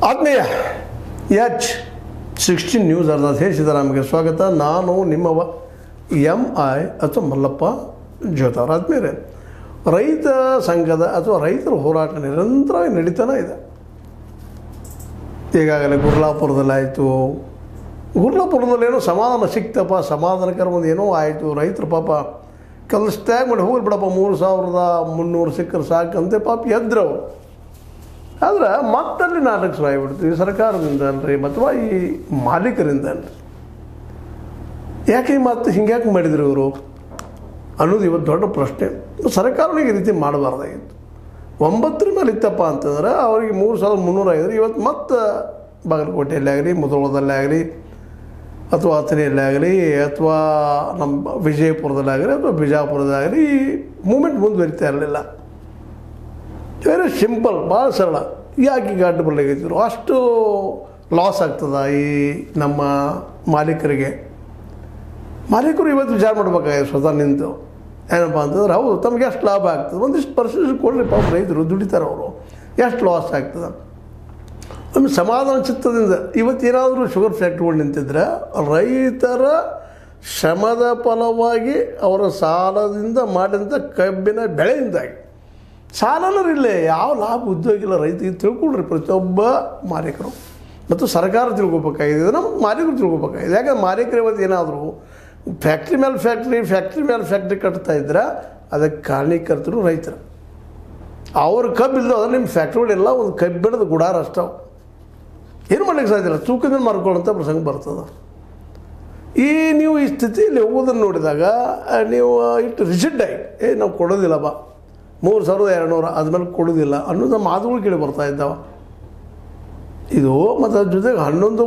ಆತ್ಮೀಯ H16 news ಅರ್ಧ ಸಿದ್ದರಾಮಯ್ಯಗೆ ಸ್ವಾಗತ. ನಾನು ನಿಮ್ಮವ MI ಅಥವಾ ಮಲ್ಲಪ್ಪ ಜೋತಾರ್. ಆದ್ಮೇಲೆ ರೈತ ಸಂಘದ ಅಥವಾ ರೈತರ ಹೋರಾಟ ನಿರಂತರವಾಗಿ ನಡೀತಾನೆ ಇದೆ. ಈಗಾಗಲೇ ಗುರ್ಲಾಪುರದಲ್ಲಾಯಿತು. ಗುರ್ಲಾಪುರದಲ್ಲೇನೋ ಸಮಾಧಾನ ಸಿಕ್ತಪ್ಪ, ಸಮಾಧಾನಕರ ಒಂದು ಏನೋ ಆಯಿತು. ರೈತರು ಪಾಪ ಕಲಿಸ್ತಾಗ ಮಾಡಿ ಹೋಗಿ ಬಿಡಪ್ಪ, 3300 ಸಿಕ್ಕರು ಸಾಕಂತೆ ಪಾಪ ಎದ್ರು. ಆದರೆ ಮತ್ತಲ್ಲಿ ನಾಟಕ ಶುರು ಆಗಿಬಿಡ್ತು. ಈ ಸರ್ಕಾರದಿಂದ ಅಲ್ರಿ ಅಥವಾ ಈ ಮಾಲೀಕರಿಂದ ಅಲ್ರಿ, ಯಾಕೆ ಮತ್ತೆ ಹಿಂಗ್ಯಾಕೆ ಮಾಡಿದ್ರು ಇವರು ಅನ್ನೋದು ಇವತ್ತು ದೊಡ್ಡ ಪ್ರಶ್ನೆ. ಸರ್ಕಾರನಿಗೆ ಈ ರೀತಿ ಮಾಡಬಾರ್ದಾಗಿತ್ತು. 9 ಮೇಲೆ ಇತ್ತಪ್ಪ ಅಂತಂದ್ರೆ ಅವರಿಗೆ 3305. ಇವತ್ತು ಮತ್ತೆ ಬಾಗಲಕೋಟೆಯಲ್ಲೇ ಆಗಲಿ, ಮುಧೋಳದಲ್ಲೇ ಆಗಲಿ, ಅಥವಾ ಅಥಣಿಯಲ್ಲೇ ಆಗಲಿ, ಅಥವಾ ನಮ್ಮ ವಿಜಯಪುರದಲ್ಲಾಗಲಿ ಅಥವಾ ಬಿಜಾಪುರದಾಗಲಿ ಈ ಮೂಮೆಂಟ್ ಮುಂದುವರಿತಾ ಇರಲಿಲ್ಲ. ವೆರಿ ಸಿಂಪಲ್, ಭಾಳ ಸರಳ. ಯಾಕೆ ಈಗ ಅಡ್ಡ ಬರ್ಲಿಕ್ಕೈತಿದ್ರು? ಅಷ್ಟು ಲಾಸ್ ಆಗ್ತದ ಈ ನಮ್ಮ ಮಾಲೀಕರಿಗೆ. ಮಾಲೀಕರು ಇವತ್ತು ವಿಚಾರ ಮಾಡ್ಬೇಕಾಗಿದೆ ಸ್ವತಃ ನಿಂತು. ಏನಪ್ಪ ಅಂತಂದ್ರೆ ಹೌದು, ತಮಗೆ ಎಷ್ಟು ಲಾಭ ಆಗ್ತದೆ, ಒಂದಿಷ್ಟು ಪರ್ಸೆಂಟೇಜ್ ಕೊಡಲಿ ಪಾಪ, ರೈತರು ದುಡಿತಾರೆ, ಅವರು ಎಷ್ಟು ಲಾಸ್ ಆಗ್ತದೆ. ನಮಗೆ ಸಮಾಧಾನ ಚಿತ್ತದಿಂದ ಇವತ್ತೇನಾದರೂ ಶುಗರ್ ಫ್ಯಾಕ್ಟ್ರಿಗಳು ನಿಂತಿದ್ರೆ ರೈತರ ಶ್ರಮದ ಫಲವಾಗಿ ಅವರ ಸಾಲದಿಂದ ಮಾಡಿದಂಥ ಕಬ್ಬಿನ ಬೆಳೆಯಿಂದಾಗಿ. ಸಾಲನೂ ಇಲ್ಲ, ಯಾವ ಲಾಭ ಉದ್ಯೋಗಿಲ್ಲ ರೈತರಿಗೆ. ತಿಳ್ಕೊಳ್ರಿ ಪ್ರತಿಯೊಬ್ಬ ಮಾಲೀಕರು ಮತ್ತು ಸರ್ಕಾರ ತಿಳ್ಕೊಬೇಕಾಗಿದೆ, ನಮ್ಮ ಮಾಲೀಕರು ತಿಳ್ಕೊಬೇಕಾಗಿದೆ. ಯಾಕಂದ್ರೆ ಮಾಲೀಕರು ಇವತ್ತು ಏನಾದರೂ ಫ್ಯಾಕ್ಟ್ರಿ ಮೇಲೆ ಫ್ಯಾಕ್ಟ್ರಿ ಕಟ್ತಾ ಇದ್ರೆ ಅದಕ್ಕೆ ಕಾರಣೀಕರ್ತರು ರೈತರು. ಅವ್ರ ಕಬ್ಬು ಇಲ್ಲದ ಅದ್ರ ನಿಮ್ಮ ಫ್ಯಾಕ್ಟ್ರಿಗಳೆಲ್ಲ ಒಂದು ಕಬ್ಬಿಣದ ಗುಡಾರ ಅಷ್ಟವು, ಏನು ಮಾಡ್ಲಿಕ್ಕೆ ಸಾಧ್ಯ ಇಲ್ಲ. ತೂಕದ ಮೇಲೆ ಮಾರ್ಕೊಳ್ಳೋಂಥ ಪ್ರಸಂಗ ಬರ್ತದೆ. ನೀವು ಈ ಸ್ಥಿತಿಯಲ್ಲಿ ಹೋಗೋದನ್ನು ನೋಡಿದಾಗ ನೀವು ಇಟ್ಟು ರಿಜಿಡ್ಡಾಗಿ ನಾವು ಕೊಡೋದಿಲ್ಲ ಬಾ 3200 ಆದಮೇಲೆ ಕೊಡೋದಿಲ್ಲ ಅನ್ನೋದು ಮಾತುಗಳು ಕೇಳಿ ಬರ್ತಾ ಇದ್ದಾವೆ. ಇದು ಮತ್ತು ಅದ್ರ ಜೊತೆಗೆ 11